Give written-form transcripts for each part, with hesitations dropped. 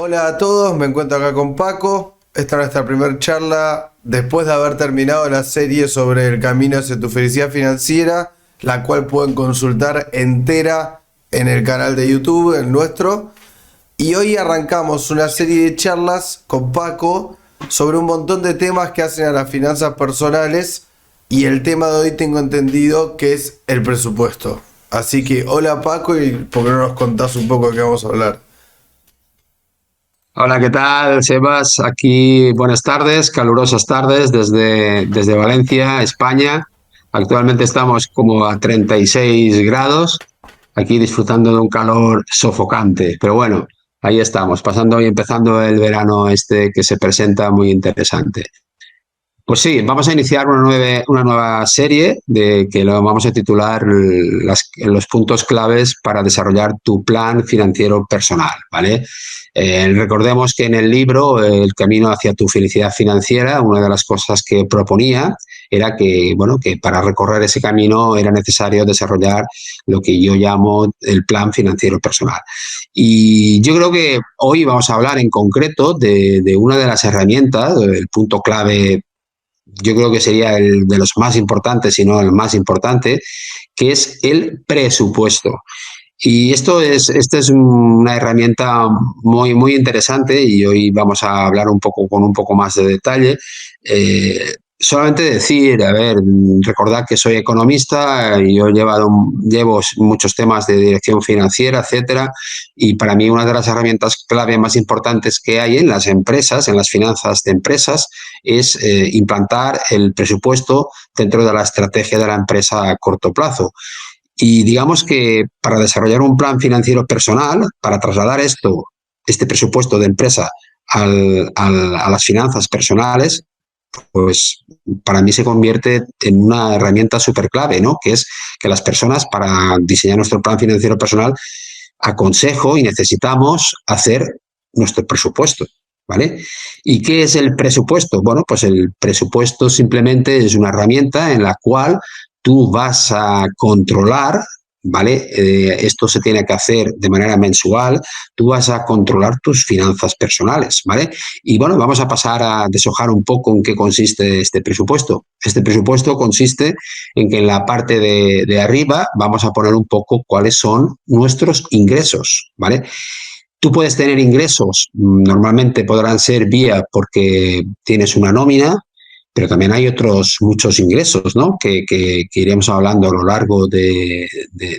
Hola a todos, me encuentro acá con Paco. Esta es nuestra primera charla después de haber terminado la serie sobre el camino hacia tu felicidad financiera, la cual pueden consultar entera en el canal de YouTube, el nuestro. Y hoy arrancamos una serie de charlas con Paco sobre un montón de temas que hacen a las finanzas personales y el tema de hoy tengo entendido que es el presupuesto. Así que hola Paco y por qué no nos contás un poco de qué vamos a hablar. Hola, ¿qué tal, Sebas? Aquí, buenas tardes, calurosas tardes desde Valencia, España. Actualmente estamos como a 36 grados, aquí disfrutando de un calor sofocante. Pero bueno, ahí estamos, pasando y empezando el verano este que se presenta muy interesante. Pues sí, vamos a iniciar una nueva serie de que lo vamos a titular los puntos claves para desarrollar tu plan financiero personal, ¿vale? Recordemos que en el libro El camino hacia tu felicidad financiera, una de las cosas que proponía era que, bueno, que para recorrer ese camino era necesario desarrollar lo que yo llamo el plan financiero personal. Y yo creo que hoy vamos a hablar en concreto de una de las herramientas, el punto clave yo creo que sería el de los más importantes, si no el más importante, que es el presupuesto. Y esta es una herramienta muy interesante y hoy vamos a hablar un poco con un poco más de detalle. Solamente decir, a ver, recordad que soy economista y yo llevo muchos temas de dirección financiera, etcétera, y para mí una de las herramientas clave más importantes que hay en las empresas, en las finanzas de empresas, es implantar el presupuesto dentro de la estrategia de la empresa a corto plazo. Y digamos que para desarrollar un plan financiero personal, para trasladar este presupuesto de empresa a las finanzas personales, pues para mí se convierte en una herramienta súper clave, ¿no? Que es que las personas, para diseñar nuestro plan financiero personal, aconsejo y necesitamos hacer nuestro presupuesto, ¿vale? ¿Y qué es el presupuesto? Bueno, pues el presupuesto simplemente es una herramienta en la cual tú vas a controlar, ¿vale? Esto se tiene que hacer de manera mensual, tú vas a controlar tus finanzas personales, ¿vale? Y bueno, vamos a pasar a deshojar un poco en qué consiste este presupuesto. Este presupuesto consiste en que en la parte de arriba vamos a poner un poco cuáles son nuestros ingresos, ¿vale? Tú puedes tener ingresos, normalmente podrán ser vía porque tienes una nómina, pero también hay otros muchos ingresos, ¿no? Que iremos hablando a lo largo de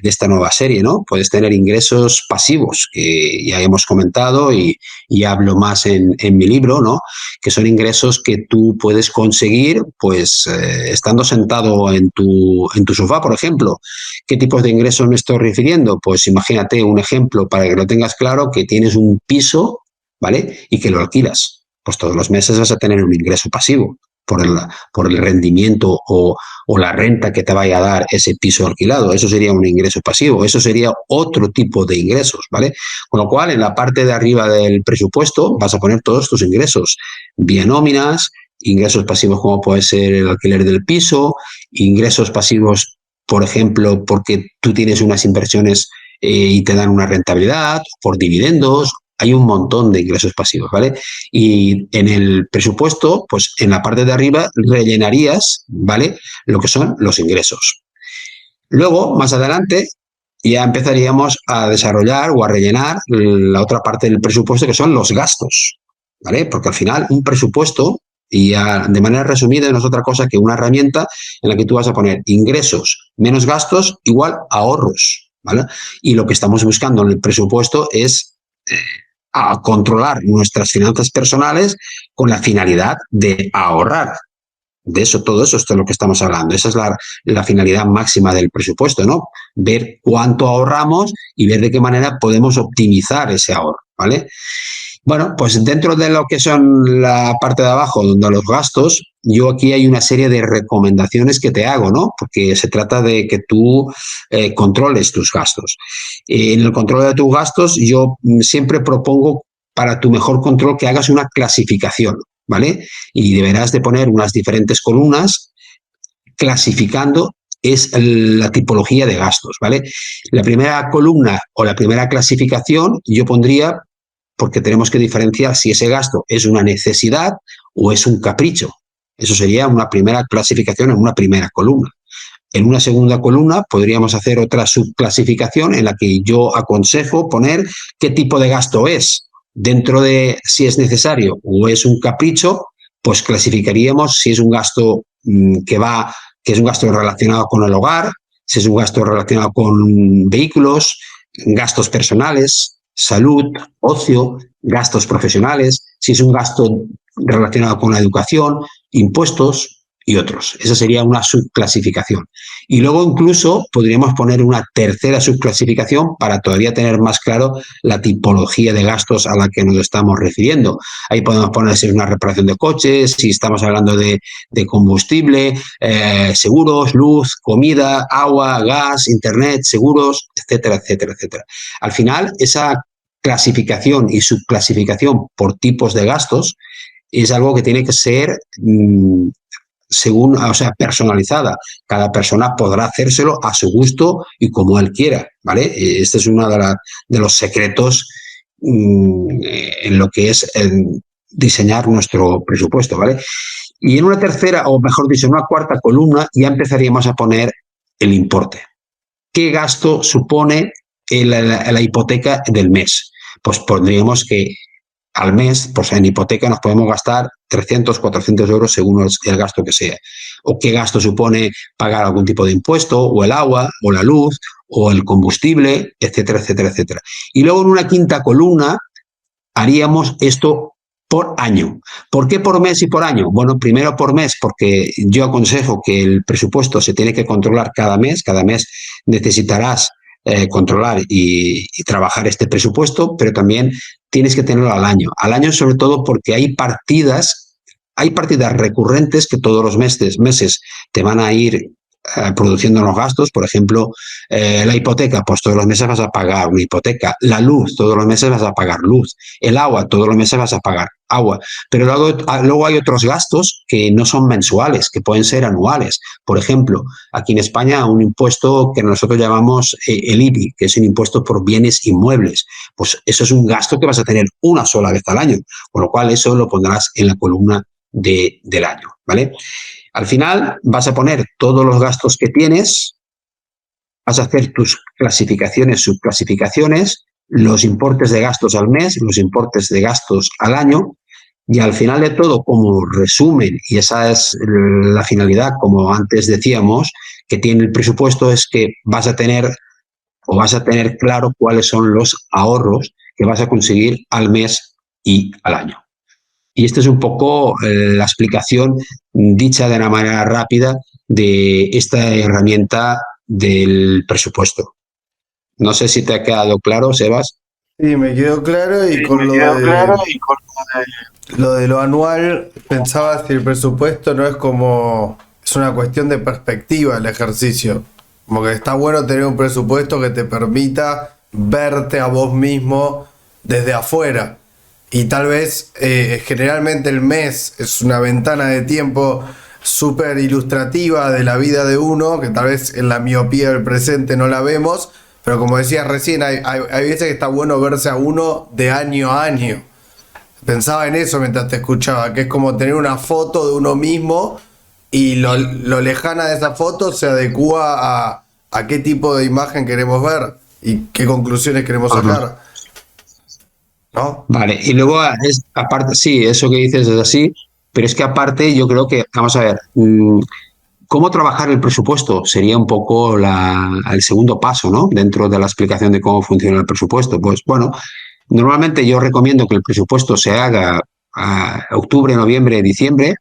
esta nueva serie, ¿no? Puedes tener ingresos pasivos, que ya hemos comentado y hablo más en mi libro, ¿no? Que son ingresos que tú puedes conseguir, pues, estando sentado en tu sofá, por ejemplo. ¿Qué tipos de ingresos me estoy refiriendo? Pues imagínate un ejemplo para que lo tengas claro, que tienes un piso, ¿vale? Y que lo alquilas. Pues todos los meses vas a tener un ingreso pasivo por el rendimiento o la renta que te vaya a dar ese piso alquilado. Eso sería un ingreso pasivo. Eso sería otro tipo de ingresos, ¿vale? Con lo cual, en la parte de arriba del presupuesto vas a poner todos tus ingresos, vía nóminas, ingresos pasivos como puede ser el alquiler del piso, ingresos pasivos, por ejemplo, porque tú tienes unas inversiones y te dan una rentabilidad, por dividendos, hay un montón de ingresos pasivos, ¿vale? Y en el presupuesto, pues en la parte de arriba rellenarías, ¿vale? Lo que son los ingresos. Luego, más adelante, ya empezaríamos a desarrollar o a rellenar la otra parte del presupuesto, que son los gastos, ¿vale? Porque al final un presupuesto, y ya de manera resumida, no es otra cosa que una herramienta en la que tú vas a poner ingresos menos gastos igual ahorros, ¿vale? Y lo que estamos buscando en el presupuesto es a controlar nuestras finanzas personales con la finalidad de ahorrar. De eso, todo eso es de lo que estamos hablando. Esa es la finalidad máxima del presupuesto, ¿no? Ver cuánto ahorramos y ver de qué manera podemos optimizar ese ahorro, ¿vale? Bueno, pues dentro de lo que son la parte de abajo, donde los gastos, yo aquí hay una serie de recomendaciones que te hago, ¿no? Porque se trata de que tú controles tus gastos. En el control de tus gastos, yo siempre propongo para tu mejor control que hagas una clasificación, ¿vale? Y deberás de poner unas diferentes columnas clasificando es la tipología de gastos, ¿vale? La primera columna o la primera clasificación yo pondría porque tenemos que diferenciar si ese gasto es una necesidad o es un capricho. Eso sería una primera clasificación en una primera columna. En una segunda columna podríamos hacer otra subclasificación en la que yo aconsejo poner qué tipo de gasto es. Dentro de si es necesario o es un capricho, pues clasificaríamos si es un gasto que es un gasto relacionado con el hogar, si es un gasto relacionado con vehículos, gastos personales, salud, ocio, gastos profesionales, si es un gasto relacionado con la educación, impuestos y otros. Esa sería una subclasificación. Y luego incluso podríamos poner una tercera subclasificación para todavía tener más claro la tipología de gastos a la que nos estamos refiriendo. Ahí podemos poner si es una reparación de coches, si estamos hablando de combustible, seguros, luz, comida, agua, gas, internet, seguros, etcétera, etcétera, etcétera. Al final, esa clasificación y subclasificación por tipos de gastos es algo que tiene que ser personalizada. Cada persona podrá hacérselo a su gusto y como él quiera, ¿vale? Este es uno de los secretos en lo que es diseñar nuestro presupuesto, ¿vale? Y en una tercera, o mejor dicho, en una cuarta columna, ya empezaríamos a poner el importe. ¿Qué gasto supone la hipoteca del mes? Pues pondríamos que al mes, pues en hipoteca nos podemos gastar 300, 400 euros según el gasto que sea. O qué gasto supone pagar algún tipo de impuesto, o el agua, o la luz, o el combustible, etcétera, etcétera, etcétera. Y luego en una quinta columna haríamos esto por año. ¿Por qué por mes y por año? Bueno, primero por mes, porque yo aconsejo que el presupuesto se tiene que controlar cada mes. Cada mes necesitarás controlar y trabajar este presupuesto, pero también tienes que tenerlo al año. Al año sobre todo porque hay partidas recurrentes que todos los meses te van a ir produciendo los gastos. Por ejemplo, la hipoteca, pues todos los meses vas a pagar una hipoteca. La luz, todos los meses vas a pagar luz. El agua, todos los meses vas a pagar agua. Pero luego hay otros gastos que no son mensuales, que pueden ser anuales. Por ejemplo, aquí en España un impuesto que nosotros llamamos el IBI, que es un impuesto por bienes inmuebles. Pues eso es un gasto que vas a tener una sola vez al año, con lo cual eso lo pondrás en la columna del año, ¿vale? Al final vas a poner todos los gastos que tienes, vas a hacer tus clasificaciones, subclasificaciones, los importes de gastos al mes, los importes de gastos al año, y al final de todo, como resumen, y esa es la finalidad, como antes decíamos, que tiene el presupuesto, es que vas a tener claro cuáles son los ahorros que vas a conseguir al mes y al año. Y esta es un poco la explicación dicha de una manera rápida de esta herramienta del presupuesto. No sé si te ha quedado claro, Sebas. Sí, me quedó claro y con lo de lo anual pensaba si el presupuesto no es como, es una cuestión de perspectiva el ejercicio. Como que está bueno tener un presupuesto que te permita verte a vos mismo desde afuera. Y tal vez generalmente el mes es una ventana de tiempo súper ilustrativa de la vida de uno, que tal vez en la miopía del presente no la vemos, pero como decías recién, hay veces que está bueno verse a uno de año a año. Pensaba en eso mientras te escuchaba, que es como tener una foto de uno mismo y lo lejana de esa foto se adecúa a qué tipo de imagen queremos ver y qué conclusiones queremos sacar. ¿No? Vale, y luego aparte, sí, eso que dices es así, pero es que aparte yo creo que, vamos a ver, ¿cómo trabajar el presupuesto? Sería un poco el segundo paso, ¿no? Dentro de la explicación de cómo funciona el presupuesto. Pues bueno, normalmente yo recomiendo que el presupuesto se haga a octubre, noviembre, diciembre,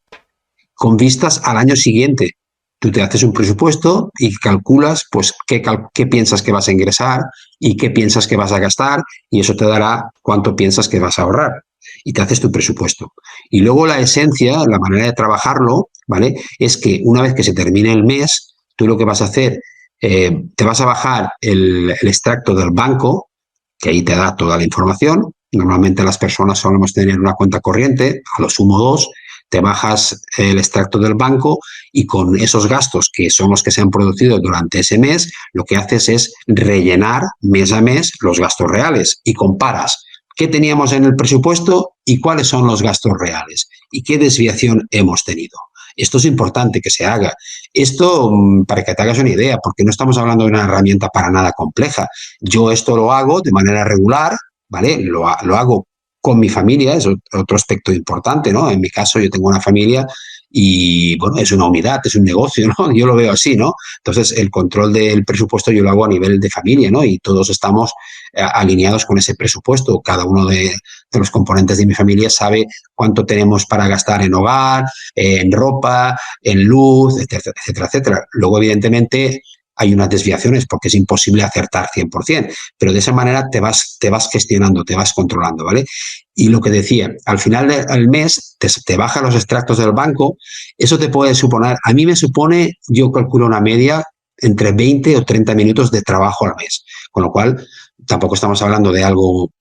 con vistas al año siguiente. Tú te haces un presupuesto y calculas pues qué piensas que vas a ingresar y qué piensas que vas a gastar, y eso te dará cuánto piensas que vas a ahorrar. Y te haces tu presupuesto. Y luego la esencia, la manera de trabajarlo, ¿vale? Es que una vez que se termine el mes, tú lo que vas a hacer, te vas a bajar el extracto del banco, que ahí te da toda la información. Normalmente las personas solemos tener una cuenta corriente, a lo sumo dos. Te bajas el extracto del banco y con esos gastos, que son los que se han producido durante ese mes, lo que haces es rellenar mes a mes los gastos reales y comparas qué teníamos en el presupuesto y cuáles son los gastos reales y qué desviación hemos tenido. Esto es importante que se haga. Esto, para que te hagas una idea, porque no estamos hablando de una herramienta para nada compleja. Yo esto lo hago de manera regular, ¿vale? Lo hago con mi familia, es otro aspecto importante, ¿no? En mi caso, yo tengo una familia y, bueno, es una unidad, es un negocio, ¿no? Yo lo veo así, ¿no? Entonces, el control del presupuesto yo lo hago a nivel de familia, ¿no? Y todos estamos alineados con ese presupuesto. Cada uno de los componentes de mi familia sabe cuánto tenemos para gastar en hogar, en ropa, en luz, etcétera, etcétera, etcétera. Luego, evidentemente, hay unas desviaciones porque es imposible acertar 100%, pero de esa manera te vas gestionando, te vas controlando, ¿vale? Y lo que decía, al final del mes te bajan los extractos del banco, eso te puede suponer, a mí me supone, yo calculo una media entre 20 o 30 minutos de trabajo al mes, con lo cual tampoco estamos hablando de algo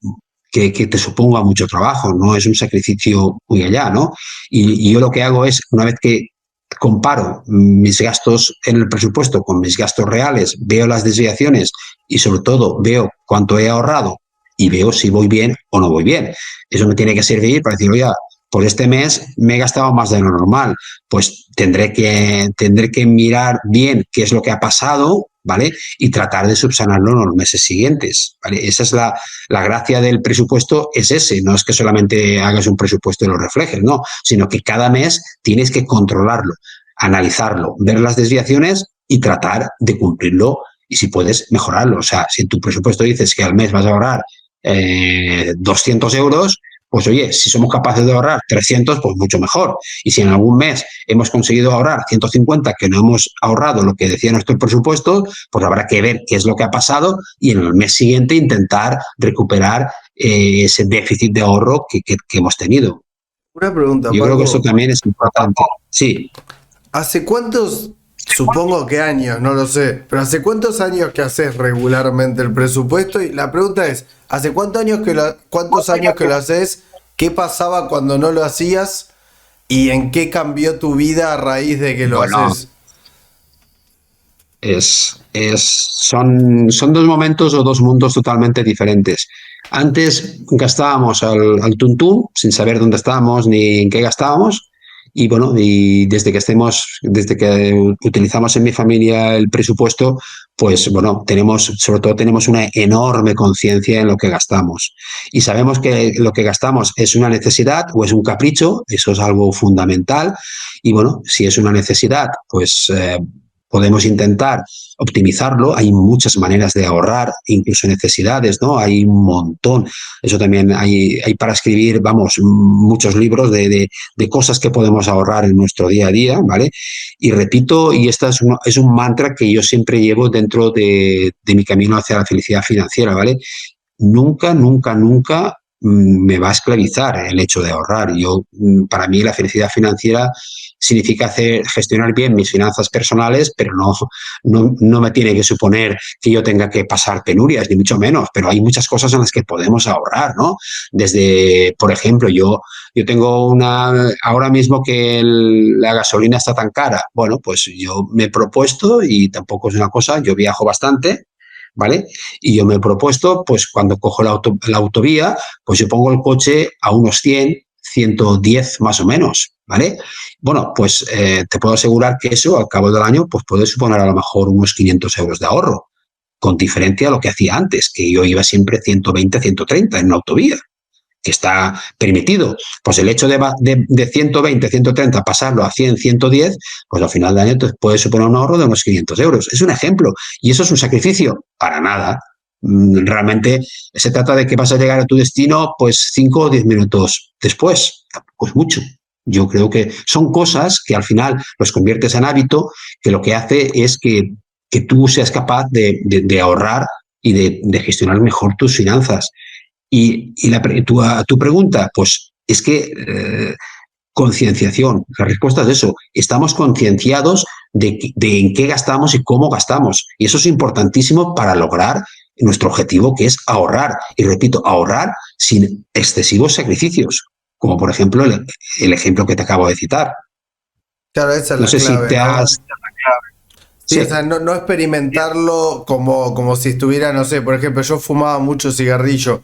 que te suponga mucho trabajo, no es un sacrificio muy allá, ¿no? Y yo lo que hago es, una vez que comparo mis gastos en el presupuesto con mis gastos reales, veo las desviaciones y sobre todo veo cuánto he ahorrado y veo si voy bien o no voy bien. Eso me tiene que servir para decir, oye, por este mes me he gastado más de lo normal, pues tendré que mirar bien qué es lo que ha pasado, ¿vale? Y tratar de subsanarlo en los meses siguientes, ¿vale? Esa es la gracia del presupuesto, es ese, no es que solamente hagas un presupuesto y lo reflejes, no, sino que cada mes tienes que controlarlo, analizarlo, ver las desviaciones y tratar de cumplirlo y si puedes mejorarlo. O sea, si en tu presupuesto dices que al mes vas a ahorrar 200 euros, pues oye, si somos capaces de ahorrar 300, pues mucho mejor. Y si en algún mes hemos conseguido ahorrar 150, que no hemos ahorrado lo que decía nuestro presupuesto, pues habrá que ver qué es lo que ha pasado y en el mes siguiente intentar recuperar ese déficit de ahorro que hemos tenido. Una pregunta, Yo creo que esto Paco. también es importante. Sí. ¿Hace cuántos, supongo que años, no lo sé, pero hace cuántos años que haces regularmente el presupuesto? Y la pregunta es, ¿hace cuántos años que lo haces? ¿Qué pasaba cuando no lo hacías? ¿Y en qué cambió tu vida a raíz de que lo Bueno, haces? son dos momentos o dos mundos totalmente diferentes. Antes gastábamos al tuntún, sin saber dónde estábamos ni en qué gastábamos. Y bueno, y desde que utilizamos en mi familia el presupuesto, pues bueno, sobre todo tenemos una enorme conciencia en lo que gastamos. Y sabemos que lo que gastamos es una necesidad o es un capricho, eso es algo fundamental. Y bueno, si es una necesidad, pues podemos intentar optimizarlo. Hay muchas maneras de ahorrar, incluso necesidades, ¿no? Hay un montón. Eso también hay para escribir, vamos, muchos libros de cosas que podemos ahorrar en nuestro día a día, ¿vale? Y repito, y esta es un mantra que yo siempre llevo dentro de mi camino hacia la felicidad financiera, ¿vale? Nunca, nunca, nunca me va a esclavizar el hecho de ahorrar. Para mí la felicidad financiera significa gestionar bien mis finanzas personales, pero no me tiene que suponer que yo tenga que pasar penurias, ni mucho menos, pero hay muchas cosas en las que podemos ahorrar, ¿no? Desde, por ejemplo, yo tengo ahora mismo que la gasolina está tan cara, bueno, pues yo me he propuesto, y tampoco es una cosa, yo viajo bastante, ¿vale? Y yo me he propuesto, pues cuando cojo la autovía, pues yo pongo el coche a unos 110 más o menos, ¿vale? Bueno, pues te puedo asegurar que eso al cabo del año pues puede suponer a lo mejor unos 500 euros de ahorro, con diferencia a lo que hacía antes, que yo iba siempre 120, 130 en una autovía, que está permitido. Pues el hecho de 120, 130 pasarlo a 100, 110, pues al final de año te puede suponer un ahorro de unos 500 euros. Es un ejemplo. ¿Y eso es un sacrificio? Para nada. Realmente se trata de que vas a llegar a tu destino pues 5 o 10 minutos después. Tampoco es mucho. Yo creo que son cosas que al final los conviertes en hábito, que lo que hace es que tú seas capaz de ahorrar y de gestionar mejor tus finanzas. Y tu pregunta, pues es que concienciación, la respuesta es eso, estamos concienciados de en qué gastamos y cómo gastamos. Y eso es importantísimo para lograr nuestro objetivo, que es ahorrar. Y repito, ahorrar sin excesivos sacrificios, como por ejemplo el ejemplo que te acabo de citar. Claro, esa es No la sé si clave, te ¿no? has... Sí, o sea, Sí, no experimentarlo como si estuviera, no sé, por ejemplo, yo fumaba mucho cigarrillo.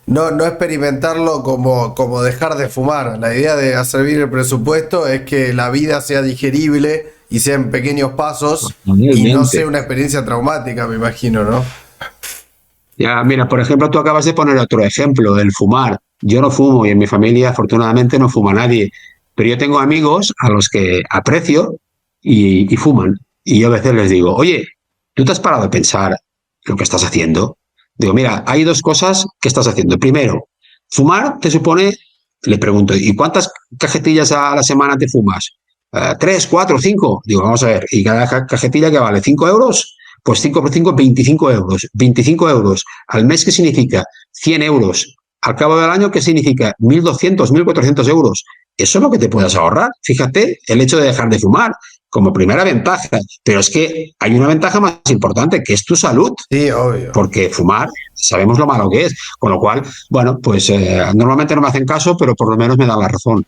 no experimentarlo como dejar de fumar. La idea de hacer bien el presupuesto es que la vida sea digerible y sea en pequeños pasos y no sea Realmente. una experiencia traumática, me imagino, ¿no? Ya, mira, por ejemplo, tú acabas de poner otro ejemplo, el fumar. Yo no fumo y en mi familia afortunadamente no fuma nadie, pero yo tengo amigos a los que aprecio y fuman. Y yo a veces les digo, oye, ¿tú te has parado a pensar lo que estás haciendo? Digo, mira, hay dos cosas que estás haciendo. Primero, fumar te supone, le pregunto, ¿y cuántas cajetillas a la semana te fumas? ¿Tres, cuatro, cinco? Digo, vamos a ver, ¿y cada cajetilla que vale? ¿5 euros? Pues 5 por 5, 25 euros. 25 euros al mes, ¿qué significa? 100 euros. Al cabo del año, ¿qué significa? 1.200, 1.400 euros. Eso es lo que te puedes ahorrar. Fíjate, el hecho de dejar de fumar como primera ventaja. Pero es que hay una ventaja más importante, que es tu salud. Sí, obvio. Porque fumar, sabemos lo malo que es. Con lo cual, bueno, pues normalmente no me hacen caso, pero por lo menos me dan la razón.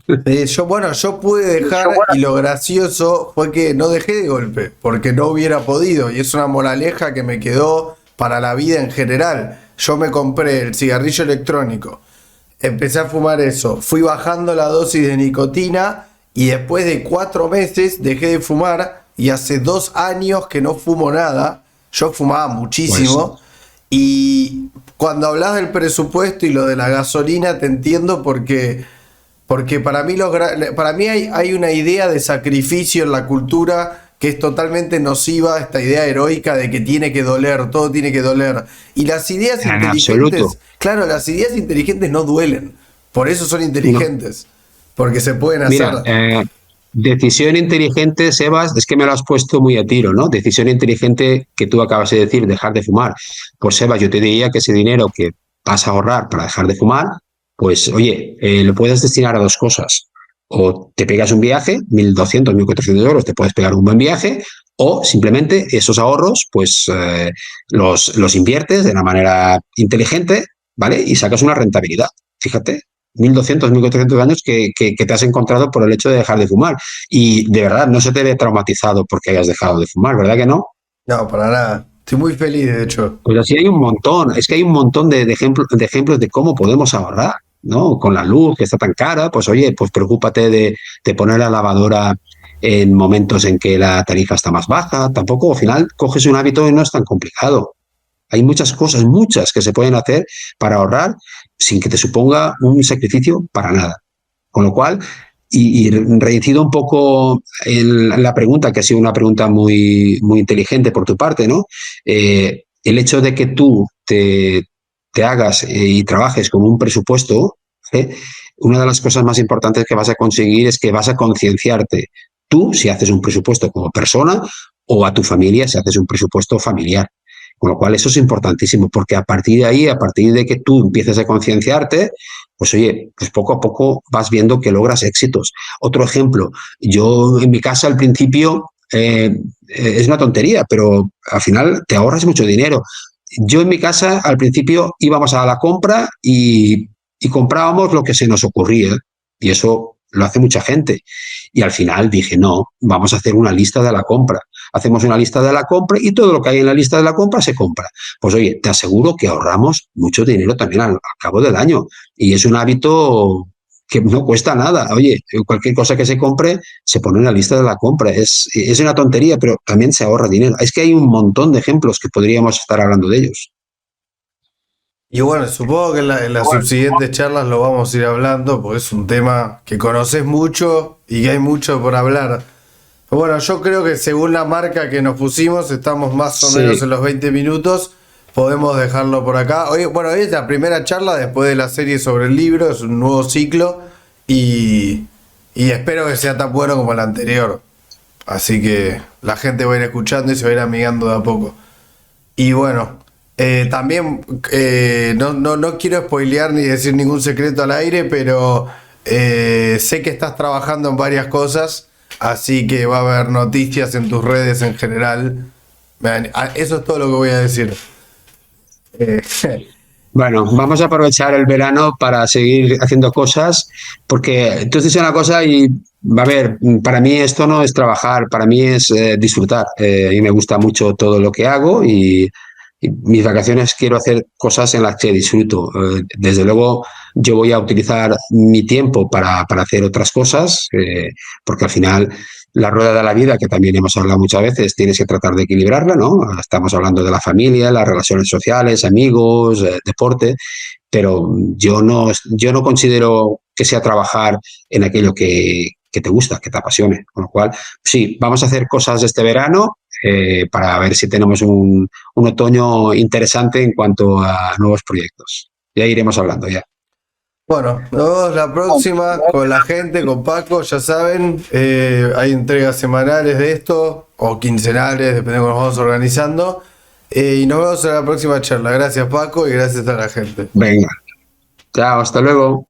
Yo pude dejar y lo gracioso fue que no dejé de golpe, porque no hubiera podido y es una moraleja que me quedó para la vida en general. Yo me compré el cigarrillo electrónico, empecé a fumar eso, fui bajando la dosis de nicotina y después de 4 meses dejé de fumar y hace 2 años que no fumo nada. Yo fumaba Pues, muchísimo y cuando hablas del presupuesto y lo de la gasolina te entiendo porque para mí, para mí hay una idea de sacrificio en la cultura que es totalmente nociva, esta idea heroica de que tiene que doler, todo tiene que doler. Y las ideas en absoluto. inteligentes, claro, las ideas inteligentes no duelen, por eso son No. inteligentes, porque se pueden hacer. Mira, decisión inteligente, Sebas, es que me lo has puesto muy a tiro, ¿no? Decisión inteligente que tú acabas de decir, dejar de fumar. Pues, Sebas, yo te diría que ese dinero que vas a ahorrar para dejar de fumar, pues, oye, lo puedes destinar a dos cosas. O te pegas un viaje, 1.200, 1.400 euros, te puedes pegar un buen viaje, o simplemente esos ahorros, pues, los inviertes de una manera inteligente, ¿vale? Y sacas una rentabilidad. Fíjate, 1.200, 1.400 años que te has encontrado por el hecho de dejar de fumar. Y de verdad, no se te ve traumatizado porque hayas dejado de fumar, ¿verdad que no? No, para nada. Estoy muy feliz, de hecho. Pues así hay un montón, es que hay un montón de ejemplos de cómo podemos ahorrar, ¿no? Con la luz que está tan cara, pues oye, pues preocúpate de poner la lavadora en momentos en que la tarifa está más baja. Tampoco, al final, coges un hábito y no es tan complicado. Hay muchas cosas, muchas que se pueden hacer para ahorrar sin que te suponga un sacrificio para nada. Con lo cual, y reincido un poco en la pregunta, que ha sido una pregunta muy, muy inteligente por tu parte, ¿no? El hecho de que tú te hagas y trabajes con un presupuesto, ¿eh? Una de las cosas más importantes que vas a conseguir es que vas a concienciarte tú si haces un presupuesto como persona o a tu familia si haces un presupuesto familiar. Con lo cual eso es importantísimo, porque a partir de ahí, a partir de que tú empieces a concienciarte, pues oye, pues poco a poco vas viendo que logras éxitos. Otro ejemplo, yo en mi casa al principio es una tontería, pero al final te ahorras mucho dinero. Yo en mi casa al principio íbamos a la compra y comprábamos lo que se nos ocurría, y eso lo hace mucha gente. Y al final dije, no, vamos a hacer una lista de la compra. Hacemos una lista de la compra y todo lo que hay en la lista de la compra se compra. Pues oye, te aseguro que ahorramos mucho dinero también al cabo del año. Y es un hábito que no cuesta nada. Oye, cualquier cosa que se compre se pone en la lista de la compra. Es una tontería, pero también se ahorra dinero. Es que hay un montón de ejemplos que podríamos estar hablando de ellos. Y bueno, supongo que en las subsiguientes charlas lo vamos a ir hablando, porque es un tema que conoces mucho y que hay mucho por hablar. Bueno, yo creo que según la marca que nos pusimos, estamos más o menos Sí, en los 20 minutos. Podemos dejarlo por acá. Hoy, bueno, hoy es la primera charla después de la serie sobre el libro, es un nuevo ciclo y, y espero que sea tan bueno como el anterior. Así que la gente va a ir escuchando y se va a ir amigando de a poco. Y bueno, también no quiero spoilear ni decir ningún secreto al aire, pero sé que estás trabajando en varias cosas, así que va a haber noticias en tus redes en general. Eso es todo lo que voy a decir. Eh, bueno, vamos a aprovechar el verano para seguir haciendo cosas, porque tú dices una cosa y, a ver, para mí esto no es trabajar, para mí es disfrutar. Y me gusta mucho todo lo que hago Y mis vacaciones quiero hacer cosas en las que disfruto. Desde luego, yo voy a utilizar mi tiempo para hacer otras cosas, porque al final la rueda de la vida, que también hemos hablado muchas veces, tienes que tratar de equilibrarla, ¿no? Estamos hablando de la familia, las relaciones sociales, amigos, deporte, pero yo no considero que sea trabajar en aquello que te gusta, que te apasione. Con lo cual, sí, vamos a hacer cosas este verano para ver si tenemos un otoño interesante en cuanto a nuevos proyectos. Ya iremos hablando, ya. Bueno, nos vemos la próxima con la gente, con Paco, ya saben, hay entregas semanales de esto, o quincenales, depende de cómo nos vamos organizando. Y nos vemos en la próxima charla. Gracias Paco y gracias a la gente. Venga, chao, hasta luego.